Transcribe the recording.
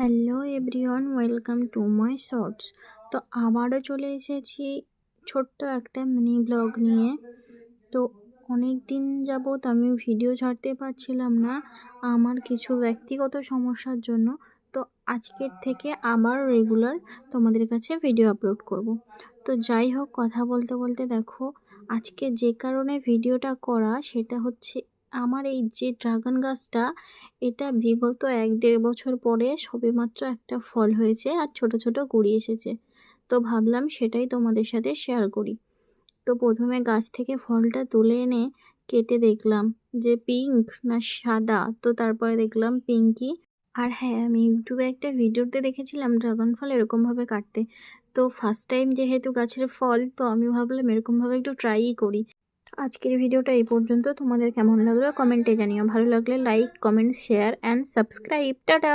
Hello everyone, welcome to my shorts. তো আবারও চলে এসেছি ছোট্ট একটা মিনি ব্লগ নিয়ে। তো অনেক দিন যাবৎ আমি ভিডিও ছাড়তে পারছিলাম না আমার কিছু ব্যক্তিগত সমস্যার জন্য। তো আজকের থেকে আবার রেগুলার তোমাদের কাছে ভিডিও আপলোড করব। তো যাই হোক, কথা বলতে বলতে দেখো, আজকে যে কারণে ভিডিওটা করা সেটা হচ্ছে আমার এই যে ড্রাগন গাছটা, এটা বিগত 1-1.5 বছর পরে সবেমাত্র একটা ফল হয়েছে আর ছোট ছোট কুঁড়ি এসেছে। তো ভাবলাম সেটাই তোমাদের সাথে শেয়ার করি। তো প্রথমে গাছ থেকে ফলটা তুলে এনে কেটে দেখলাম যে পিঙ্ক না সাদা, তো তারপরে দেখলাম পিঙ্কই। আর হ্যাঁ, আমি ইউটিউবে একটা ভিডিওতে দেখেছিলাম ড্রাগন ফল এরকমভাবে কাটতে। তো ফার্স্ট টাইম যেহেতু গাছের ফল, তো আমি ভাবলাম এরকমভাবে একটু ট্রাইই করি। আজকের ভিডিওটা এই পর্যন্ত। তোমাদের কেমন লাগলো কমেন্টে জানিও। ভালো লাগলে like, comment, share and subscribe. Tata.